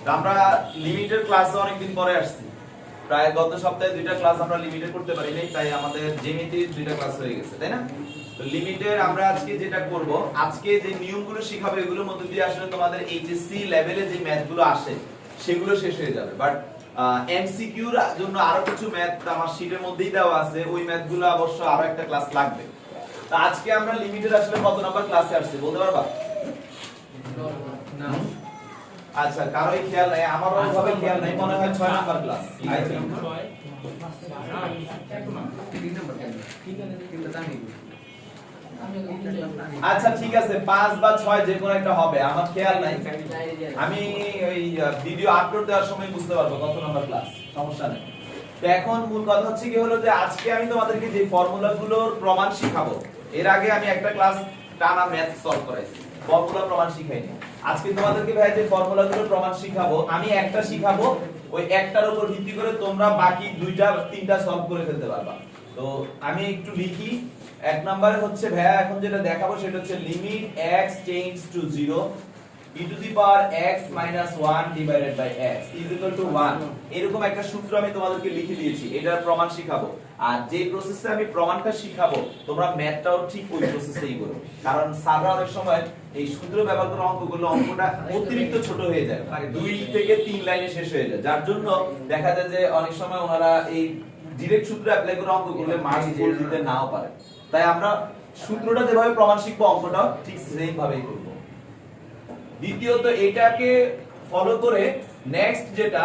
আমরা লিমিটের ক্লাসে অনেকদিন পরে আসছি, প্রায় গত সপ্তাহে দুইটা ক্লাস আমরা লিমিটে করতে পারি নাই, তাই আমাদের জ্যামিতির দুইটা ক্লাস হয়ে গেছে, তাই না? তো লিমিটের আমরা আজকে যেটা করব, আজকে যে নিয়মগুলো শিখাবো এগুলোর মধ্যে দিয়ে আসলে তোমাদের এইচএসসি লেভেলে যে ম্যাথগুলো আসে সেগুলো শেষ হয়ে যাবে। বাট এমসিকিউর জন্য আরো কিছু ম্যাথ আমার শীটের মধ্যেই দেওয়া আছে, ওই ম্যাথগুলো অবশ্য আরো একটা ক্লাস লাগবে। তো আজকে আমরা লিমিটের আসলে কত নাম্বার ক্লাসে আসছে বলতে পারবা? না। আচ্ছা, কারোই খেয়াল নাই, আমারও ওইভাবে খেয়াল নাই, মনে হয় 6 নাম্বার ক্লাস। আই থিংক আচ্ছা ঠিক আছে, 5 বা 6 যে কোনো একটা হবে, আমার খেয়াল নাই। আমি ওই ভিডিও আপলোড দেওয়ার সময় বুঝতে পারবো কত নাম্বার ক্লাস, সমস্যা নেই। তো এখন মূল কথা হচ্ছে কি হলো যে আজকে আমি তোমাদেরকে যে ফর্মুলাগুলোর প্রমাণ শিখাবো, এর আগে আমি একটা ক্লাস টানা ম্যাথ সলভ করাইছি, ফর্মুলা প্রমাণ শিখাইনি। আজকে তোমাদেরকে ভাই যে ফর্মুলাগুলোর প্রমাণ শিখাবো, আমি একটা শিখাবো, ওই একটার উপর ভিত্তি করে তোমরা বাকি দুইটা তিনটা সলভ করে ফেলতে পারবা। তো আমি একটু লিখি। এক নম্বরে হচ্ছে ভাইয়া এখন যেটা দেখাবো সেটা হচ্ছে limit x tends to 0 e to the power x minus 1 divided by x is equal to 1। এরকম একটা সূত্র আমি তোমাদেরকে লিখে দিয়েছি, এটার প্রমাণ শিখাবো। আর যে প্রসেসে আমি প্রমাণটা শিখাবো তোমরা ম্যাথটাও ঠিক ওই প্রসেসেই করো, কারণ স্যাররা অনেক সময় এই সূত্র ব্যবহার করে অঙ্কগুলো অঙ্কটা অতিরিক্ত ছোট হয়ে যায়, 2 থেকে 3 লাইনে শেষ হয়ে যায়, যার জন্য দেখা যায় যে অনেক সময় ওনারা এই ডাইরেক্ট সূত্র অ্যাপ্লাই করে অঙ্ক করলে মার্কস ফুল দিতে নাও পারে। তাই আমরা সূত্রটা যেভাবে প্রমাণ শিখবো অঙ্কটা ঠিক সেম ভাবেই করব। দ্বিতীয়ত এটাকে ফলো করে নেক্সট যেটা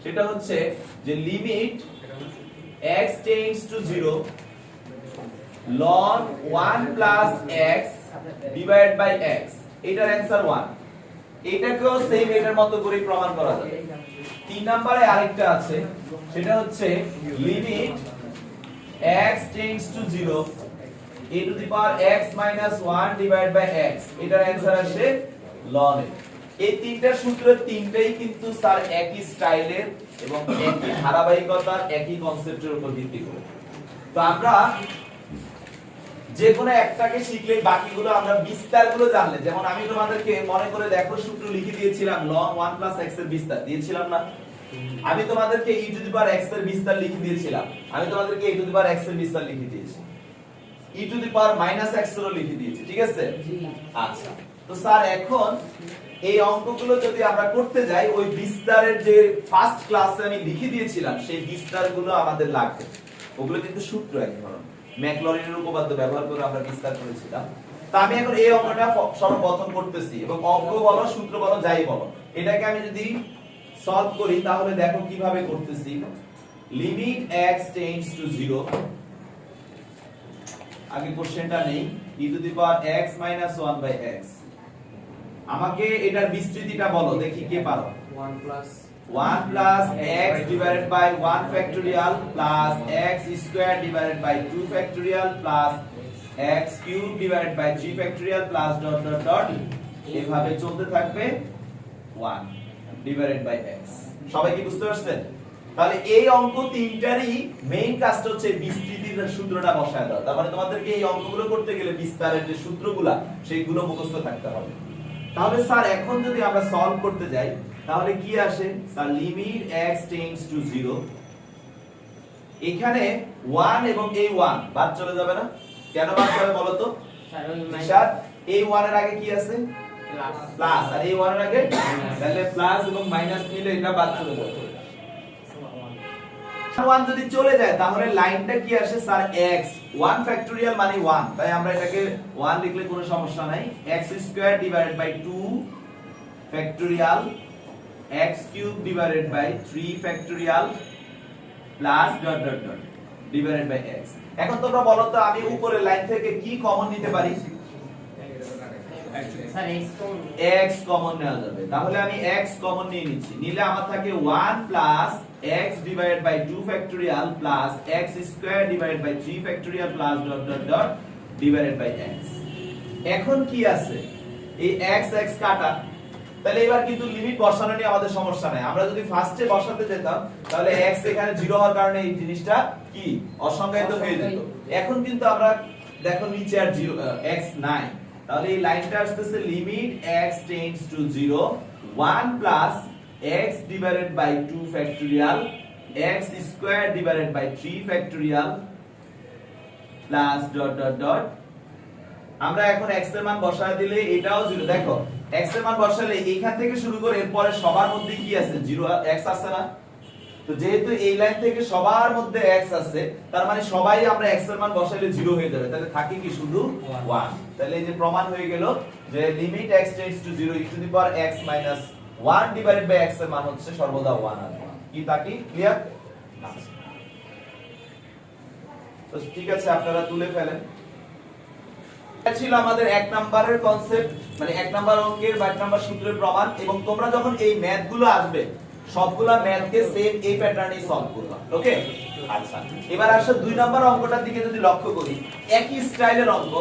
সেটা হচ্ছে যে limit x tends to 0 ln 1 plus x divided by x, এটার অ্যানসার 1। এটাকেও সেম এটার মতো করে প্রমাণ করা যাবে। 3 নম্বরে আরেকটা আছে, সেটা হচ্ছে limit x tends to 0 a to the power x minus 1 divided by x, এটার অ্যানসার আসে ln a। এই তিনটা সূত্রের তিনটেই কিন্তু স্যার একই স্টাইলের এবং একই ধারাবাহিকতার একই কনসেপ্টের উপর ভিত্তি করে। তো আমরা যে কোনো একটাকে শিখলে বাকিগুলো আমরা বিস্তারগুলো জানলে, যেমন আমি তোমাদেরকে মনে করে দেখো সূত্র লিখে দিয়েছিলাম ln 1 plus x এর বিস্তার দিয়েছিলাম না, আমি তোমাদেরকে e to the power x এর বিস্তার লিখে দিয়েছিলাম, আমি তোমাদেরকে a to the power x এর বিস্তার লিখে দিয়েছি, e to the power minus x এরও লিখে দিয়েছি, ঠিক আছে? আচ্ছা, তো স্যার এখন এই অঙ্কগুলো যদি আমরা করতে যাই, ওই বিস্তারের যে ফার্স্ট ক্লাসে আমি লিখে দিয়েছিলাম সেই বিস্তারগুলো আমাদের লাগবে। ওগুলো কিন্তু সূত্র এক ধরনের, ম্যাকলরিনের উপপাদ্য ব্যবহার করে আমরা বিস্তার করেছিলাম। তা আমি এখন এই অঙ্কটা সর্বপ্রথম করতেছি, এবং অঙ্ক বলো সূত্র বলো যাই বলো, এটাকে আমি যদি সলভ করি তাহলে দেখো কিভাবে করতেছি। লিমিট x টেন্ডস টু 0, আগে কোশ্চেনটা নেই, e to the power x minus 1 by x। আমাকে এটার বিস্তৃতিটা বলো দেখি কে পারো। 1 plus x divided by 1 factorial plus x square divided by 2 factorial plus x cube divided by 3 factorial plus dot dot dot, এভাবে চলতে থাকবে 1 divided by x। সবাই কি বুঝতে পারছেন? তাহলে এই অঙ্ক তিনটারই মেইন কাজটা হচ্ছে বিস্তৃতির সূত্রটা বসায় দাও। তার মানে তোমাদেরকে এই অঙ্কগুলো করতে গেলে বিস্তারের যে সূত্রগুলা সেইগুলো মুখস্থ থাকতে হবে। তাহলে স্যার এখন যদি আমরা সলভ করতে যাই তাহলে কি আসে? Sir limit x tends to 0, এখানে 1 এবং এই 1 বাদ চলে যাবে না? কেন বাদ যাবে বলো তো? স্যার এই 1 এর আগে কি আছে? প্লাস, আর এই 1 এর আগে তাহলে প্লাস এবং মাইনাস মিলে এটা বাদ চলে যাবে। 1 যদি চলে যায় তাহলে লাইনটা কি আসে? স্যার x 1 ফ্যাক্টোরিয়াল মানে 1, তাই আমরা এটাকে 1 লিখলে কোনো সমস্যা নাই। x square divided by 2 factorial x cube divided by 3 factorial plus dot dot dot divided by x। এখন তোমরা বলো তো আমি উপরের লাইন থেকে কি কমন নিতে পারি? স্যার x কমন নেওয়া যাবে, তাহলে আমি x কমন নিয়ে নিচ্ছি, নিলে আমার থাকে 1 plus x divided by 2 factorial plus x square divided by 3 factorial plus dot dot dot divided by x। এখন কি আছে? এই x x কাটা, তাহলে এবার কিন্তু লিমিট বসানো নিয়ে আমাদের সমস্যা নাই। আমরা যদি ফার্স্টে বসাতে যেতাম তাহলে x এখানে 0 হওয়ার কারণে এই জিনিসটা কি অসংজ্ঞায়িত হয়ে যেত। এখন কিন্তু আমরা দেখো নিচে আর 0 x নাই, তাহলে এই লাইনটা আসতেছে limit x tends to 0 1 plus x divided by 2 factorial x square divided by 3 factorial plus dot dot dot আমরা এখন x এর মান বসায় দিলে এটাও 0 দেখো x এর মান বসালে এইখান থেকে শুরু করে এরপরে সবার মধ্যে কি আছে 0 x আছে না তো যেহেতু এই লাইন থেকে সবার মধ্যে x আছে তার মানে সবাই আমরা x এর মান বসাইলে 0 হয়ে যাবে তাহলে থাকে কি শুধু 1 তাহলে এই যে প্রমাণ হয়ে গেল যে limit x tends to 0 e to the power x minus 1 divided by x এর মান হচ্ছে সর্বদা 1 আর 1 কি তাকি ক্লিয়ার তো ঠিক আছে আপনারা তুলে ফেলেন এটা ছিল আমাদের এক নাম্বারের কনসেপ্ট মানে এক নাম্বার অঙ্কের বা এক নাম্বার সূত্রের প্রমাণ এবং তোমরা যখন এই ম্যাথ গুলো আসবে সবগুলা ম্যাথকে সেম এই প্যাটার্নেই সলভ করবা ওকে আচ্ছা এবার আসো দুই নাম্বার অঙ্কটার দিকে যদি লক্ষ্য করি একই স্টাইলের অঙ্ক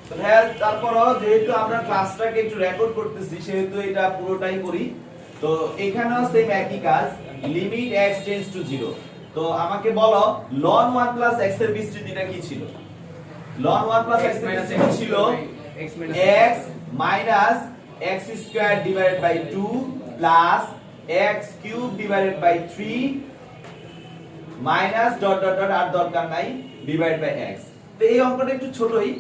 তো হ্যাঁ তারপরও যেহেতু আমরা ক্লাসটাকে একটু রেকর্ড করতেছি সেহেতু এটা পুরোটাই করি তো এখানেও সেম একই কাজ লিমিট x টেন্ডস টু 0 তো আমাকে বলো ln 1 x এর বিস্তৃতিটা কি ছিল ln 1 x এর বিস্তৃতি ছিল x minus x square divided by 2 plus x cube divided by 3 minus dot dot dot আর দরকার নাই divided by x তো এই অঙ্কটা একটু ছোটই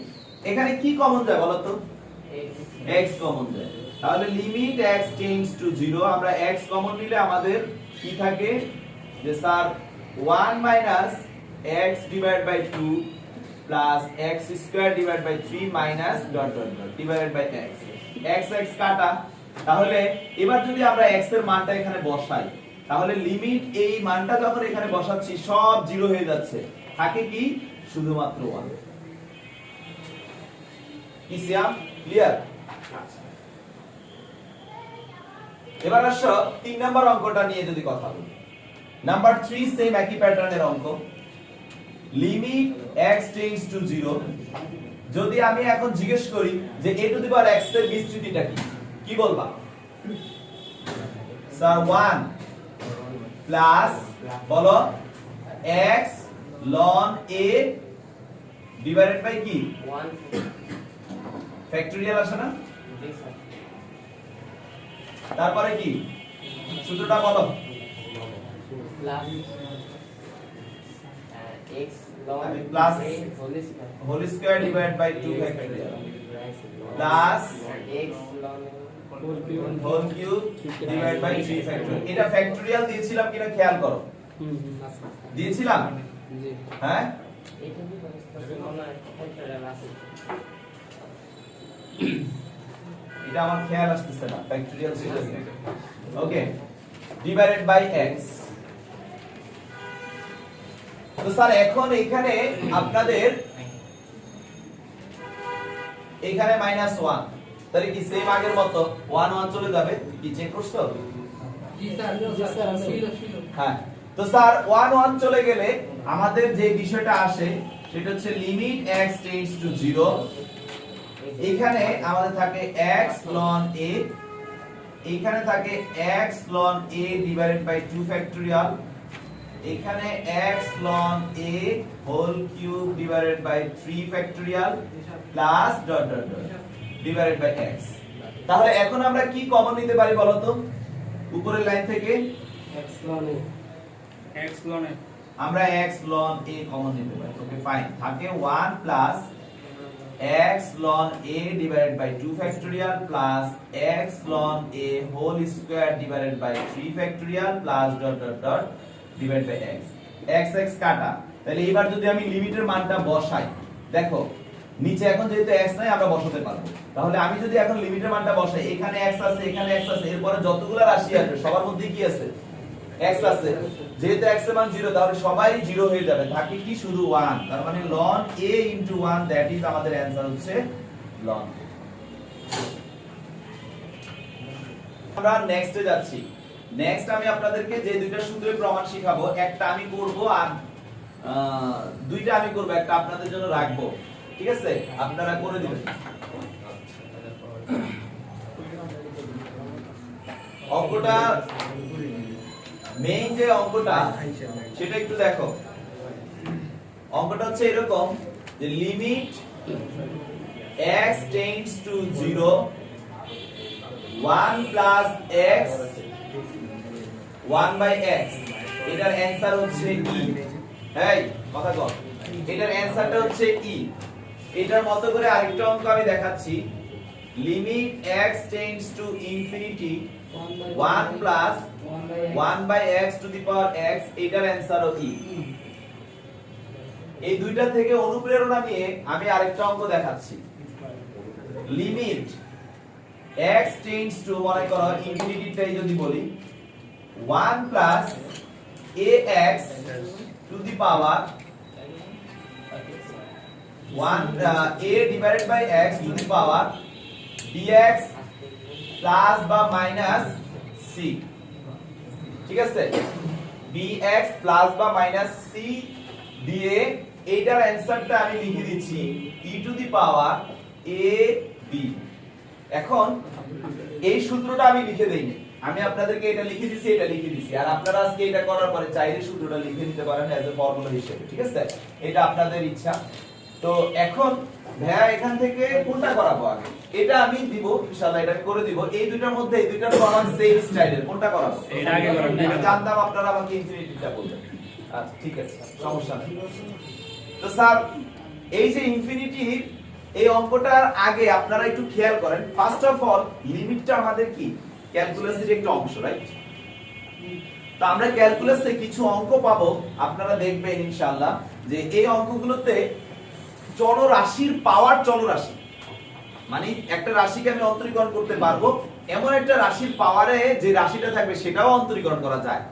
এখানে কি কমন যায় বলো তো x কমন যায় তাহলে লিমিট x টেন্ডস টু 0 আমরা x কমন নিলে আমাদের কি থাকে যে sir 1 minus x divided by 2 plus x square divided by 3 minus dot dot dot divided by x x কাটা তাহলে এবার যদি আমরা x এর মানটা এখানে বসাই তাহলে লিমিট এই মানটা যখন এখানে বসাচ্ছি সব 0 হয়ে যাচ্ছে থাকে কি শুধুমাত্র 1 ইসিয়াম ক্লিয়ার এবার আসো 3 নাম্বার অঙ্কটা নিয়ে যদি কথা বলি নাম্বার 3 সেম একই প্যাটার্নের অঙ্ক লিমিট x টেন্ডস টু 0 যদি আমি এখন জিজ্ঞেস করি যে a to the power x এর বিস্তৃতিটা কি বলবা স্যার 1 প্লাস বলো x ln a divided by কি 1 ফ্যাক্টরিয়াল আসে না তারপরে কি সূত্রটা বলো plus x ln plus whole square whole square divided by 2 factorial plus x ln whole cube divided by 3 factorial এটা ফ্যাক্টরিয়াল দিয়েছিলাম কিনা খেয়াল করো দিয়েছিলাম জি হ্যাঁ এটা কি মনে হয় ফ্যাক্টরিয়াল আছে এটা আমার খেয়াল আসতেছে না ফ্যাক্টরিয়াল ছিল ওকে ডিভাইডেড বাই x তো স্যার এখন এখানে আপনাদের এখানে -1 তাহলে কি সেম আগের মতো 1 1 চলে যাবে কি চেক করছো জি স্যার ছিল হ্যাঁ তো স্যার 1 1 চলে গেলে আমাদের যে বিষয়টা আসে সেটা হচ্ছে লিমিট x টেন্ডস টু 0 এখানে আমাদের থাকে x ln a এখানে থাকে x ln a divided by 2 factorial এখানে x ln a whole cube divided by 3 factorial plus dot dot dot divided by x তাহলে এখন আমরা কি কমন নিতে পারি বলো তো উপরের লাইন থেকে x ln a আমরা x ln a কমন নিতে পারি ওকে ফাইন থাকে 1 plus x ln a divided by 2 factorial plus x ln a whole square divided by 3 factorial plus dot dot dot divided by x x কাটা তাহলে এবার যদি আমি লিমিটের মানটা বসাই দেখো নিচে এখন যেহেতু x নাই আমরা বসাতে পারবো তাহলে আমি যদি এখন লিমিটের মানটা বসাই এখানে x আছে এখানে x আছে এরপরে যতগুলো রাশি আসবে সবার মধ্যে কি আছে x আছে যেহেতু x এর মান 0 তাহলে সবাই 0 হয়ে যাবে থাকে কি শুধু 1 তার মানে ln a * 1 দ্যাট ইজ আমাদের অ্যানসার হচ্ছে ln আমরা নেক্সটে যাচ্ছি নেক্সট আমি আপনাদেরকে যে দুইটা সূত্রের প্রমাণ শিখাবো একটা আমি করব আর দুইটা আমি করব একটা আপনাদের জন্য রাখবো ঠিক আছে আপনারা করে দিবেন অঙ্কটা মেইন যে অঙ্কটা সেটা একটু দেখো অঙ্কটা হচ্ছে এরকম যে limit x tends to 0 1 plus x 1/x এটার অ্যানসার হচ্ছে e। এই কথা কও, এটার অ্যানসারটা হচ্ছে e। এটার মতো করে আরেকটা অঙ্ক আমি দেখাচ্ছি, limit x tends to infinity 1 plus 1/x two the power x, এটার অ্যানসারও e। এই দুইটা থেকে অনুপ্রেরণা নিয়ে আমি আরেকটা অঙ্ক দেখাচ্ছি, লিমিট x টেন্ডস টু, মনে করো ইনফিনিটিটাই যদি বলি 1 plus ax to the power 1 a divided by x to the power dx plus বা মাইনাস c। ঠিক আছে, dx প্লাস বা মাইনাস c দিয়ে এইটার অ্যানসারটা আমি লিখে দিচ্ছি e to the power a b। এখন এই সূত্রটা আমি লিখে দেইনি, আমি আপনাদেরকে এটা লিখে দিছি, এটা লিখে দিছি, আর আপনারা আজকে এটা করার পরে চাইলে সূত্রটা লিখে দিতে পারেন এজ এ ফর্মুলা হিসেবে। ঠিক আছে, এটা আপনাদের ইচ্ছা। তো এখন ভাইয়া এখান থেকে কোনটা করাবো আগে? এটা আমি দিব ইনশাআল্লাহ, এটা করে দিব। এই দুইটার মধ্যে এই দুইটার সমান সেম স্টাইলের কোনটা করাবো? এটা আগে করাবো। আমি জানতাম আপনারা আমাকে ইনফিনিটিটা বলবেন। আচ্ছা ঠিক আছে, সমস্যা নেই। তো স্যার এই যে ইনফিনিটির এই অঙ্কটার আগে আপনারা একটু খেয়াল করেন, ফার্স্ট অফ অল লিমিটটা আমাদের কি ক্যালকুলাসের একটা অংশ, রাইট? তো আমরা ক্যালকুলাসে কিছু অঙ্ক পাবো, আপনারা দেখবেন ইনশাআল্লাহ যে এই অঙ্কগুলোতে চলরাশির পাওয়ার চলরাশি, মানে একটা রাশিকে আমি অন্তরীকরণ করতে পারবো, এমন একটা রাশির পাওয়ারে যে রাশিটা থাকবে সেটাও অন্তরীকরণ করা যায়।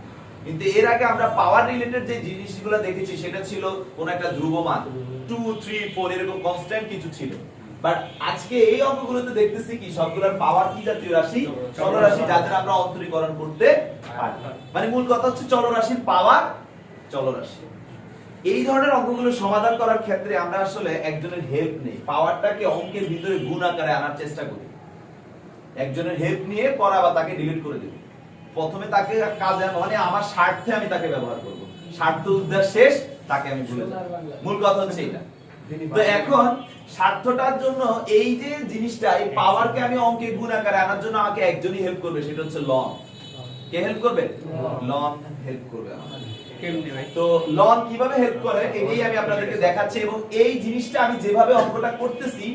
কিন্তু এর আগে আমরা পাওয়ার রিলেটেড যে জিনিসগুলো দেখেছি সেটা ছিল কোন একটা ধ্রুবমান 2 3 4 এরকম কনস্ট্যান্ট কিছু ছিল। বাট আজকে এই অঙ্কগুলোতে দেখতেছি কি সবগুলোর পাওয়ার কি জাতীয় রাশি? চলরাশি, যাদের আমরা অন্তরীকরণ করতে পারি। মানে মূল কথা হচ্ছে চলরাশির পাওয়ার চলরাশি। এই ধরনের অঙ্কগুলো সমাধান করার ক্ষেত্রে আমরা আসলে একজনের হেল্প নেই, পাওয়ারটাকে অঙ্কের ভিতরে গুণ আকারে আনার চেষ্টা করি। একজনের হেল্প নিয়ে পড়া বা তাকে ডিলিট করে দেব। প্রথমে তাকে কাজে মানে আমার স্বার্থে আমি তাকে ব্যবহার করব, স্বার্থ উদ্দেশ্য শেষ তাকে আমি ভুলে যাব। মূল কথা হচ্ছে এটা। তো এখন স্বার্থটার জন্য এই যে জিনিসটা, এই পাওয়ারকে আমি অঙ্কে গুণ আকারে আনার জন্য আমাকে একজনই হেল্প করবে, সেটা হচ্ছে লন। কে হেল্প করবে? লন হেল্প করবে আমাকে। কেমনে ভাই? তো লন কিভাবে হেল্প করে এটাই আমি আপনাদেরকে দেখাচ্ছি, এবং এই জিনিসটা আমি যেভাবে অঙ্কটা করতেছি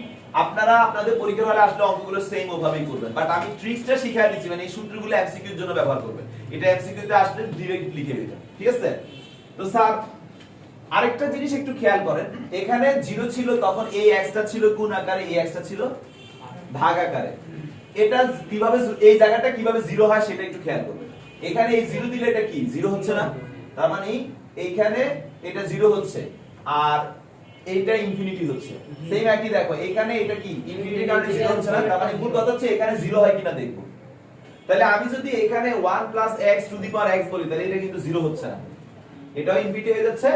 আপনারা আপনাদের পরীক্ষা হলে আসলে অঙ্কগুলো সেম ওভাবেই করবেন। বাট আমি ট্রিক্সটা শিখিয়ে দিচ্ছি, মানে এই সূত্রগুলো এমসিকিউ এর জন্য ব্যবহার করবেন। এটা এমসিকিউ তে আসলে ডাইরেক্ট লিখে দিবেন। ঠিক আছে? তো স্যার আরেকটা জিনিস একটু খেয়াল করেন, এখানে 0 ছিল তখন এই x টা ছিল গুণ আকারে, এই x টা ছিল ভাগ আকারে। এটা কিভাবে এই জায়গাটা কিভাবে 0 হয় সেটা একটু খেয়াল করবেন। এখানে এই 0 দিলে এটা কি 0 হচ্ছে না? তার মানে এইখানে এটা 0 হচ্ছে আর এইটা ইনফিনিটি হচ্ছে। সেম একই দেখো এখানে এটা কি ইনফিনিটি কারণে 0 হচ্ছে না, তার মানে মূল কথা হচ্ছে এখানে 0 হয় কিনা দেখব। তাহলে আমি যদি এখানে 1 x to the power x বলি তাহলে এটা কিন্তু 0 হচ্ছে না, এটাও ইনফিনিটি হয়ে যাচ্ছে,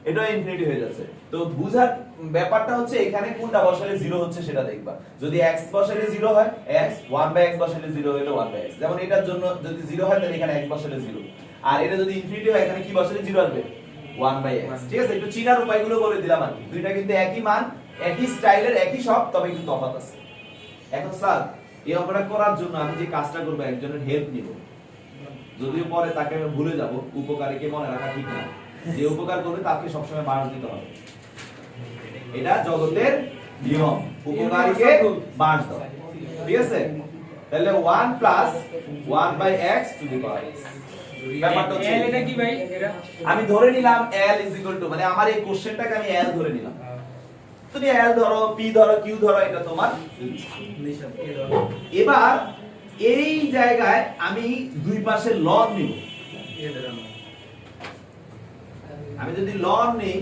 এটাও ইনফিনিটি হয়ে যাচ্ছে। তো বুঝার ব্যাপারটা হচ্ছে এখানে কোনটা বসালে 0 হচ্ছে সেটা দেখবা। যদি x বসালে 0 হয় x, 1/x বসালে 0 হলো 1/x। যেমন এটার জন্য যদি 0 হয় তাহলে এখানে x বসালে 0, আর এটা যদি ইনফিনিটি হয় এখানে কি বসালে 0 আসবে? 1/x। ঠিক আছে, একটু চিনার উপায়গুলো বলে দিলাম আমি। দুইটা কিন্তু একই মান, একই স্টাইলের, একই সব, তবে কিন্তু তফাৎ আছে। এখন স্যার এই অঙ্কটা করার জন্য আমি যে কাজটা করব একজনের হেল্প নিব, যদিও পরে তাকে আমি ভুলে যাব, উপকারীকে মনে রাখা ঠিক না। যে উপকার করবে তাকে সবসময় বাড় দিতে হবে, এটা জগতের নিয়ম, উপকারীকে বাড় দাও। ঠিক আছে, তাহলে 1 1/x two the power x। ব্যাপারটা হচ্ছে এটা কি ভাই? এটা আমি ধরে নিলাম l মানে আমার এই কোশ্চেনটাকে আমি l ধরে নিলাম। তুমি l ধরো, p ধরো, q ধরো, এটা তোমার ইচ্ছা। এবার এই জায়গায় আমি দুই পাশে লন নিব। আমি যদি লন নেই,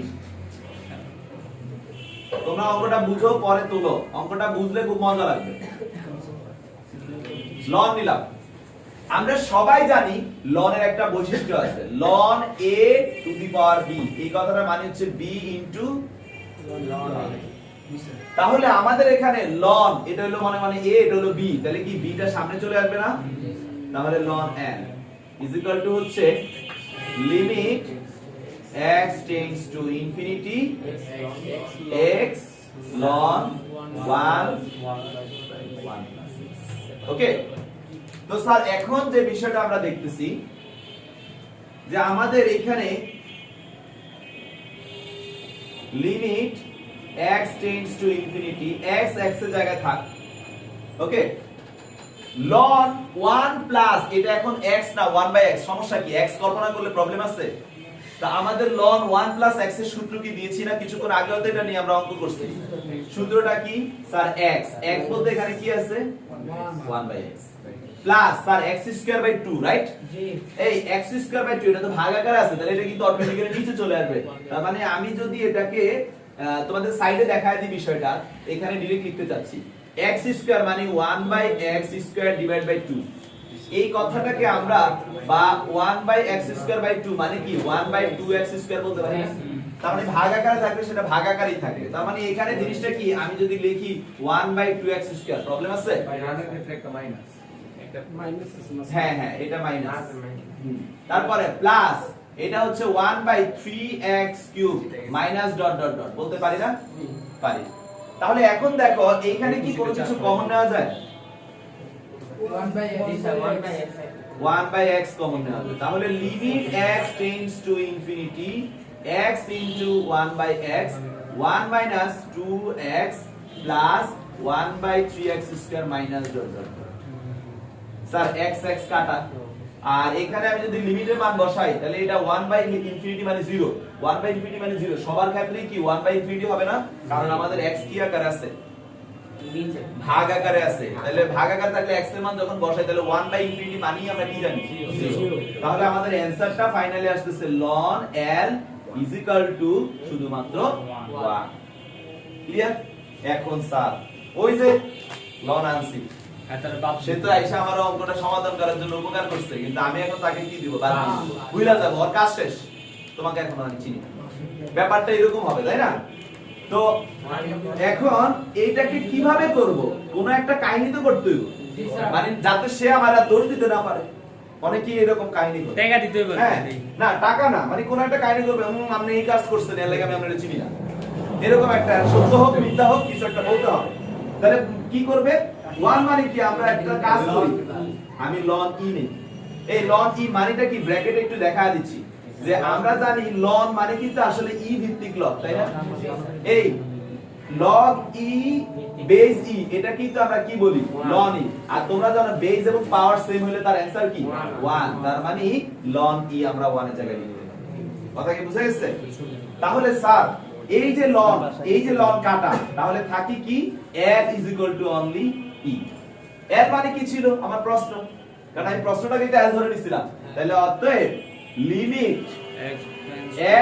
তোমরা অঙ্কটা বুঝো পরে তুলো, অঙ্কটা বুঝলে খুব মজা লাগবে। লন নিলাম। আমরা সবাই জানি লনের একটা বৈশিষ্ট্য আছে, লন a to the power b। এই কথাটা মানে হচ্ছে b ইনটু লন a। তাহলে আমাদের এখানে লন এটা হলো মানে a, এটা হলো b, তাহলে কি b টা সামনে চলে আসবে না? তাহলে ln n is equal to হচ্ছে limit x tends to infinity x ln 1 okay. তো স্যার এখন যে বিষয়টা আমরা দেখতেছি, যে আমাদের এখানে limit x tends to infinity x এর জায়গায় থাক, ওকে, ln 1 প্লাস এটা এখন x না 1/x, সমস্যা কি? x কল্পনা করলে প্রবলেম আছে? তা আমাদের ln 1 প্লাস x এর সূত্র কি দিয়েছি না কিছুক্ষণ আগেও তো এটা নিয়ে আমরা অঙ্ক করছি। সূত্রটা কি স্যার? x বলতে এখানে কি আছে? 1/x plus sir x square by 2, right? জি এই x স্কয়ার বাই 2 এটা তো ভাগাকারে আছে, তাহলে এটা কিন্তু অটোমেটিক্যালি নিচে চলে আসবে। তার মানে আমি যদি এটাকে তোমাদের সাইডে দেখায় দিই বিষয়টা, এখানে ডাইরেক্ট লিখতে চাচ্ছি x স্কয়ার মানে 1/x স্কয়ার ডিভাইড বাই 2। এই কথাটাকে আমরা বা 1/x স্কয়ার বাই 2 মানে কি 1/2x স্কয়ার বলতে পারি না? তার মানে ভাগাকারে থাকবে, সেটা ভাগাকারেই থাকবে। তার মানে এখানে জিনিসটা কি, আমি যদি লিখি 1/2x স্কয়ার, প্রবলেম আছে? রানের ক্ষেত্রে একটা মাইনাস, একটা মাইনাস আছে। হ্যাঁ হ্যাঁ, এটা মাইনাস। মাইনাস তারপরে প্লাস এটা হচ্ছে 1/3x cube minus dot dot dot, বলতে পারি না? পারি। তাহলে এখন দেখো এইখানে কি কোনো কিছু কমন নেওয়া যায়? 1/x কমন নেওয়া যায়। তাহলে limit x tends to infinity x into 1/x 1 minus 2x plus 1/3x square minus dot dot dot. Sir x x কাটা, আর এখানে আমি যদি লিমিটের মান বসাই তাহলে এটা 1/ইনফিনিটি মানে 0, 1/ইনফিনিটি মানে 0 সবার ক্ষেত্রেই কি 1/ইনফিনিটি হবে না? কারণ আমাদের x কি আকারে আছে? নিচে ভাগ আকারে আছে। তাহলে ভাগ আকারে থাকলে x এর মান যখন বসাই তাহলে 1/ইনফিনিটি মানেই আমরা কি জানি? 0। তাহলে আমাদের অ্যানসারটা ফাইনালি আসছে ln l শুধুমাত্র 1। ক্লিয়ার? এখন স্যার ওই যে ln আনছি, এটার বাপ সে তো আইসা আমার অঙ্কটা সমাধান করার জন্য উপকার করছে, কিন্তু আমি এখন তাকে কি দিব? বাদ দিব, ভুলে যাব, ওর কাজ শেষ, তোমাকে এখন আমি চিনি না। ব্যাপারটা এরকম হবে, তাই না? তো এখন এইটাকে কিভাবে করব? কোন একটা কাহিনী তো করতে হইব, মানে যাতে সে আমার আর দোষ দিতে না পারে। অনেকেই এরকম কাহিনী করে। টাকা দিতে হবে। হ্যাঁ, না টাকা না, মানে কোন একটা কাহিনী করবে, আপনি এই কাজ করছেন এর লাগি আমি আপনারে চিনি না, এরকম একটা সত্য হোক মিথ্যা হোক কিছু একটা বলতে হবে। তাহলে কি করবে? 1 মানে কি, আমরা একটা কাজ করি, আমি ln e নেই। এই ln e মানেটা কি ব্র্যাকেটে একটু দেখা দিচ্ছি, যে আমরা জানি ln মানে কিন্তু আসলে e ভিত্তিক log, তাই না? এই log e বেস e এটা কিন্তু আমরা কি বলি? ln e। আর তোমরা জানো বেস এবং পাওয়ার সেম হলে তার অ্যানসার কি? 1। তার মানে ln e আমরা 1 এর জায়গায় লিখে দিলাম। কথা কি বুঝা গেছে? তাহলে স্যার এই যে ln কাটা, তাহলে থাকি কি l only e। l মানে কি ছিল আমার প্রশ্ন, কারণ আমি প্রশ্নটাকে তো l ধরে নিছিলাম। তাহলে অতএব limit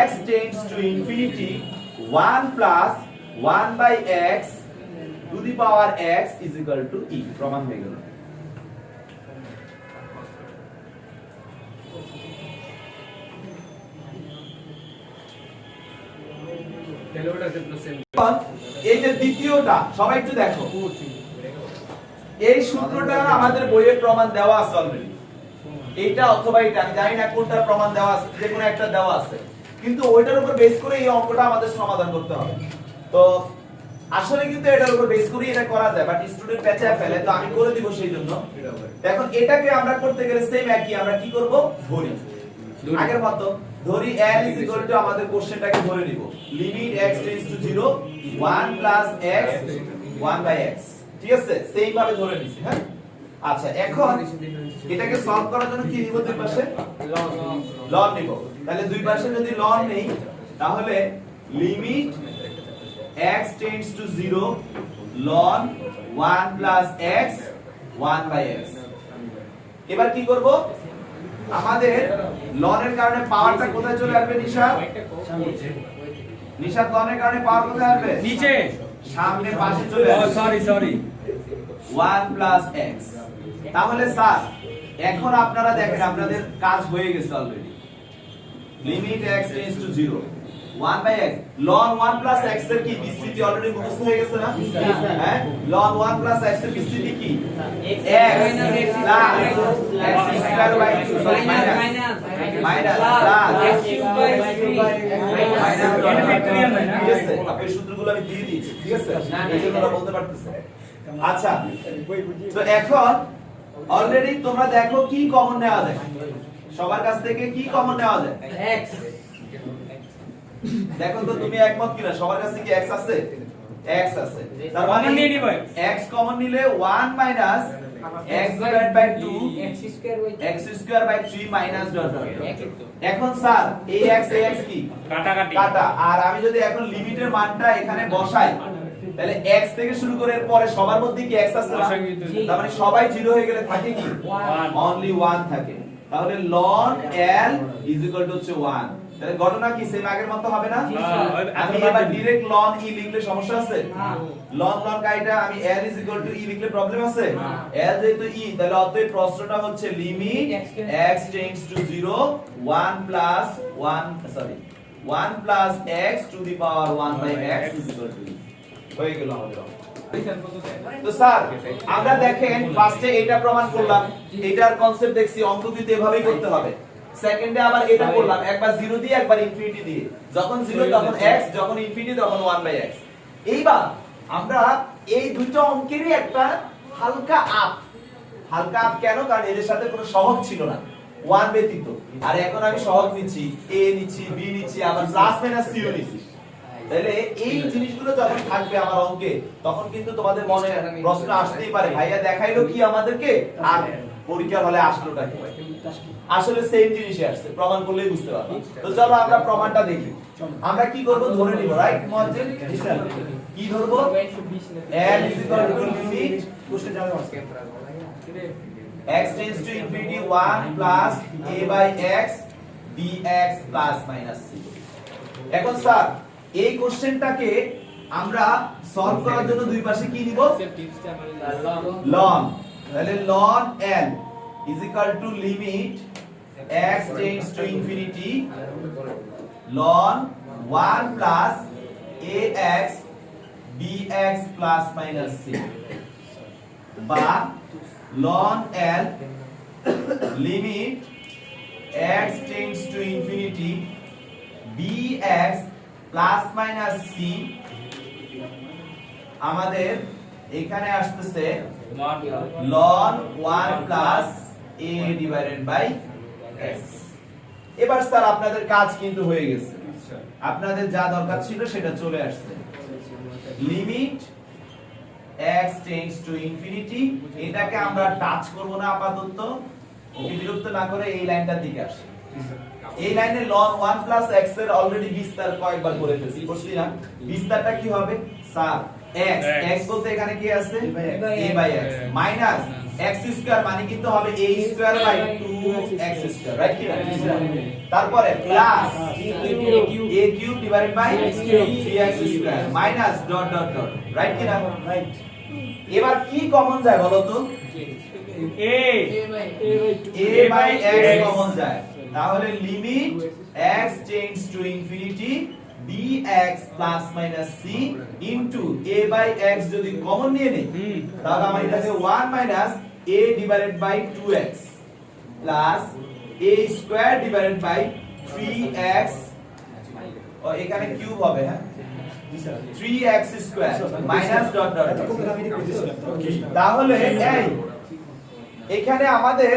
x tends to infinity 1 plus 1/x two the power x e প্রমাণ হয়ে গেল। এই যে দ্বিতীয়টা সবাই একটু দেখো, এই সূত্রটা আমাদের বইয়ে প্রমাণ দেওয়া আছে অলরেডি, এইটা অথবা এটা আমি জানি না কোনটার প্রমাণ দেওয়া আছে, যে কোনো একটা দেওয়া আছে, কিন্তু ওইটার উপর বেস করে এই অঙ্কটা আমাদের সমাধান করতে হবে। তো আসলে কিন্তু এটার উপর বেস করে এটা করা যায়, বাট স্টুডেন্ট পেঁচায় ফেলে, তো আমি করে দিব সেই জন্য। এখন এটাকে আমরা করতে গেলে সেম একই, আমরা কি করব? ধরি আগের মতো, ধরি l আমাদের কোশ্চেনটাকে ধরে নিব limit x tends to 0 1 plus x 1/x, ঠিক আছে? সেম ভাবে ধরে নিছি। হ্যাঁ, আচ্ছা এখন এটাকে সলভ করার জন্য কি নিব? দুই পাশে ln নিব। তাহলে দুই পাশে যদি ln নেই তাহলে limit x tends to 0 ln 1 plus x 1/x। এবার কি করব? আমাদের ln এর কারণে পাওয়ারটা কোথায় চলে আসবে? নিশাদ ln এর কারণে পাওয়ার কোথায় আসবে? নিচে, সামনে পাশে চলে আসবে। Sorry 1 plus x। তাহলে স্যার এখন আপনারা দেখেন আপনাদের কাজ হয়ে গেছে already. Limit x tends to 0 1/x ln 1 plus x এর কি বিস্তৃতি অলরেডি মুখস্থ হয়ে গেছে না? হ্যাঁ, ln 1 প্লাস x এর বিস্তৃতি কি? x plus x square by 2 sorry minus plus x cube by 3 minus এটা ফ্যাক্টরিয়াল না? ঠিক আছে, আপনি সূত্রগুলো আমি দিয়ে দিয়েছি, ঠিক আছে? এই জন্য আমরা বলতে পারতেছি। আচ্ছা, তো এখন অলরেডি তোমরা দেখো কি কমন নেওয়া যায়। সবার কাছ থেকে কি কমন নেওয়া যায়? x দেখো তো তুমি একমত কিনা, সবার কাছে কি x আছে? x আছে। তার Common মানে নিয়ে নিবো। x কমন নিলে 1 minus x divide by 2 x square by x square by 3 minus dot dot. এখন স্যার এই x কি কাটাকাটি। কাটা, আর আমি যদি এখন লিমিটের মানটা এখানে বসাই তাহলে x থেকে শুরু করে এর পরে সবার মধ্যে কি x আছে না? তার মানে সবাই 0 হয়ে গেলে থাকে কি? অনলি 1 থাকে। তাহলে ln l হচ্ছে 1। তাহলে ঘটনা কি সেম আগের মতো হবে না? আমি এবার ডাইরেক্ট ln e লিখলে সমস্যা আছে? ln কাইটা আমি l e লিখলে প্রবলেম আছে? l যেহেতু e, তাহলে অতএব প্রশ্নটা হচ্ছে limit x tends to 0 1 plus 1 x to the power 1 by x e হয়ে গেল আমাদের। তো স্যার আমরা দেখেন ফার্স্টে এটা প্রমাণ করলাম, এটার কনসেপ্ট দেখছি, অঙ্ক কিন্তু এভাবেই করতে হবে। সেকেন্ডে আবার এটা করলাম, একবার 0 দিয়ে একবার ইনফিনিটি দিয়ে, যখন 0 তখন x, যখন ইনফিনিটি তখন 1 বাই x। এইবার আমরা এই দুটো অঙ্কেরই একটা হালকা আপ কেন? কারণ এদের সাথে কোনো সহগ ছিল না 1 ব্যতীত, আর এখন আমি সহগ নিচ্ছি, a নিচ্ছি, b নিচ্ছি, আবার প্লাস মাইনাস c ও নিচ্ছি। তাহলে এই জিনিসগুলো যখন থাকবে আমার অঙ্কে, তখন কিন্তু তোমাদের মনে প্রশ্ন আসতেই পারে, ভাইয়া দেখাইলো কি আমাদেরকে, আর পরীক্ষার হলে আসলোটা কি? আসলে সেম জিনিসই আসছে, প্রমাণ করলেই বুঝতে পারবে। তো চলো আমরা প্রমাণটা দেখি। আমরা কি করব? ধরে নিব, রাইট মুয়াজ্জিন? কি ধরবো? l limit x tends to infinity 1 plus a by x dx plus minus c। এখন স্যার এই কোশ্চেনটাকে আমরা সলভ করার জন্য দুই পাশে কি নিব? ln। তাহলে ln l is equal to limit x tends to infinity ln 1 plus ax dx plus minus c, বা ln l limit x tends to infinity dx plus minus c। আমাদের এখানে আসতেছে ln 1 plus a divided by x। এবার sir আপনাদের কাজ কিন্তু হয়ে গেছে, আপনাদের যা দরকার ছিল সেটা চলে আসছে। Limit x tends to infinity, এটাকে আমরা টাচ করব না আপাতত, ওকে বিরক্ত না করে এই লাইনটার দিকে আসি। এই লাইনে ln 1 plus x এর অলরেডি বিস্তার কয়েকবার করে ফেলছি, বুঝছি না? বিস্তারটা কি হবে স্যার? x বলতে এখানে কি আছে? a by x minus x square মানে কিন্তু হবে a square by 2x square, right কি না? তারপরে plus a cube divided by 3x square minus dot dot dot, right কি না? রাইট। এবার কি কমন যায় বলো তো? a by x কমন যায়, তাহলে limit x tends to infinity dx plus minus c into a by x যদি কমন নিয়ে নেই তাহলে আমার এটাকে 1 minus a divided by 2x plus a square divided by 3x, ও এখানে কিউব হবে, হ্যাঁ 3x square minus dot dot dot। তাহলে এই এখানে আমাদের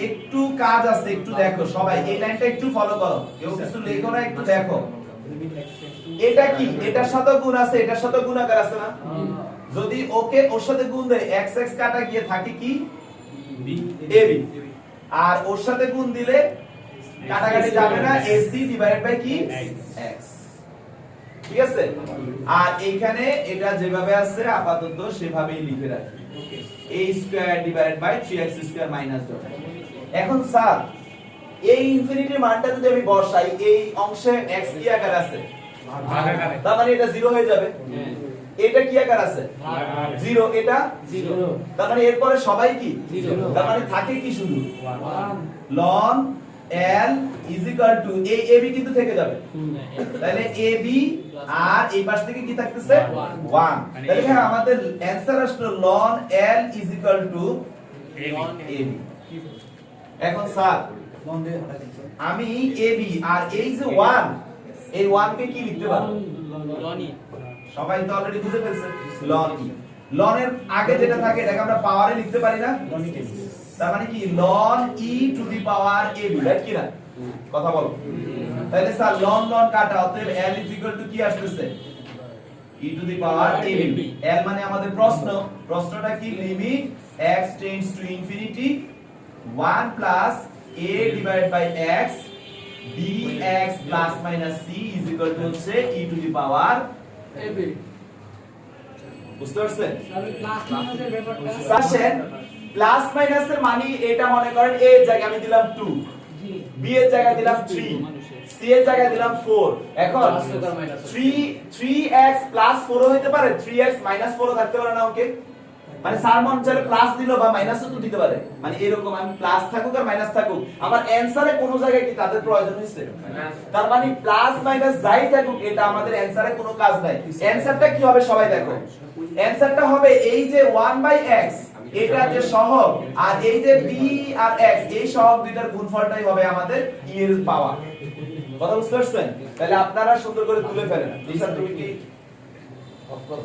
একটু কাজ আছে, একটু দেখো সবাই, এই লাইনটা একটু ফলো করো, কেউ কিছু লেখো না, একটু দেখো। এটা কি? এটার সাথে গুণ আছে, এটার সাথে গুণাকার আছে না? যদি ওকে ওর সাথে গুণ দেয় x x কাটা গিয়ে থাকে কি ab, আর ওর সাথে গুণ দিলে কাটাকাটি যাবে না, ac ডিভাইডেড বাই কি x, ঠিক আছে? আর এইখানে এটা যেভাবে আছে আপাতত সেভাবেই লিখে রাখি, a square divided by 3x square minus dot. এখন স্যার এই ইনফিনিটির মানটা যদি আমি বসাই, এই অংশে x কি আকার আছে? তার মানে এটা 0 হয়ে যাবে। এটা কি আকার আছে? 0, এটা 0, তার মানে এরপরে সবাই কি 0, তার মানে থাকে কি শুধু 1। ln l is equal to ab কিন্তু থেকে যাবে, তাহলে ab আর এই পাশ থেকে কি থাকতেছে 1। তাহলে হ্যাঁ আমাদের অ্যানসার আসলো ln l is equal to ab। এখন স্যার আমি ab আর এই যে 1, এই 1 কে কি লিখতে পারবো? সবাই তো অলরেডি বুঝে ফেলছে ln e। ln এর আগে যেটা থাকে এটাকে আমরা পাওয়ারে লিখতে পারি না? তার মানে কি ln e to the power ab, right কি না? কথা বলো। তাহলে স্যার ln ln কাটা, অতএব l ইজ ইকুয়াল টু কি আসতেছে? e to the power ab। l মানে আমাদের প্রশ্নটা কি? Limit x tends to infinity 1 plus a divided by x dx plus minus c is equal to হচ্ছে e to the power ab বুঝতে পারছেন? আমি ক্লাস মাইনাসের ব্যাপারটা আসেন প্লাস মাইনাসের মানে এটা মনে করেন a এর জায়গায় আমি দিলাম 2, জি b এর জায়গায় দিলাম 3, c এর জায়গায় দিলাম 4। এখন 3x প্লাস 4 হইতে পারে, 3x মাইনাস 4 থাকতে পারে না ওকে? মানে স্যার মন চাইলে প্লাস দিল বা মাইনাসও তো দিতে পারে, মানে এরকম আমি প্লাস থাকুক আর মাইনাস থাকুক, আমার অ্যানসারে কোন জায়গায় কি তাদের প্রয়োজন হইছে? তার মানে প্লাস মাইনাস যাই থাকুক এটা আমাদের অ্যানসারে কোনো কাজ নাই। অ্যানসারটা কি হবে সবাই দেখো, অ্যানসারটা হবে এই যে 1/x এটা যে সহগ আর এই যে b আর x এই সহগ দুইটার গুণফলটাই হবে আমাদের e এর পাওয়ার। কথা বুঝতে পারছেন? তাহলে আপনারা সুন্দর করে তুলে ফেলেন। নিশান তুমি কি অফ করো?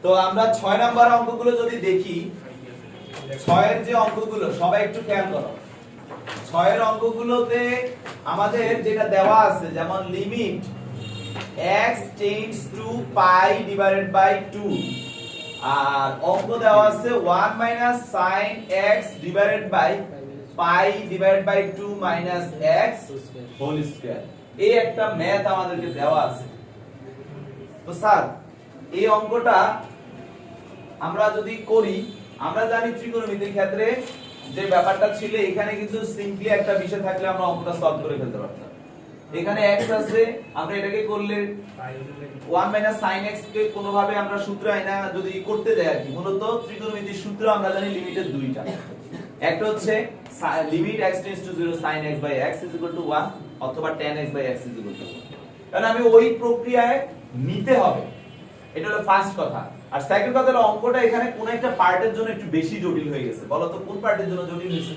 তো আমরা 6 নাম্বার অঙ্কগুলো যদি দেখি, 6 এর যে অঙ্কগুলো সবাই একটু খেয়াল করো। 6 এর অঙ্কগুলোতে আমাদের যেটা দেওয়া আছে, যেমন limit x tends to pi divided by 2, আর অঙ্ক দেওয়া আছে 1 minus sin x divided by pi divided by 2 minus x whole square. এই একটা ম্যাথ আমাদেরকে দেওয়া আছে। তো স্যার এই অঙ্কটা আমরা যদি করি, আমরা জানি ত্রিকোণমিতির ক্ষেত্রে যে ব্যাপারটা ছিল, এখানে কিন্তু সিম্পলি একটা বিষয় থাকলে আমরা অঙ্কটা সলভ করে ফেলতে পারতাম। এখানে x আছে, আমরা এটাকে করলে 1 sin x কে কোনোভাবে আমরা সূত্র আইনা যদি করতে যাই আর কি, মূলত ত্রিকোণমিতির সূত্র আমরা জানি লিমিটের দুইটা। একটা হচ্ছে limit x tends to 0 sin x by x is equal to 1 অথবা tan x by x is equal to 1। কারণ আমি ওই প্রক্রিয়ায় নিতে হবে, এটা হলো ফার্স্ট কথা। আর সেকেন্ড কথা হলো অঙ্কটা এখানে কোন একটা পার্টের জন্য একটু বেশি জটিল হয়ে গেছে। বলো তো কোন পার্টের জন্য জটিল হয়েছে?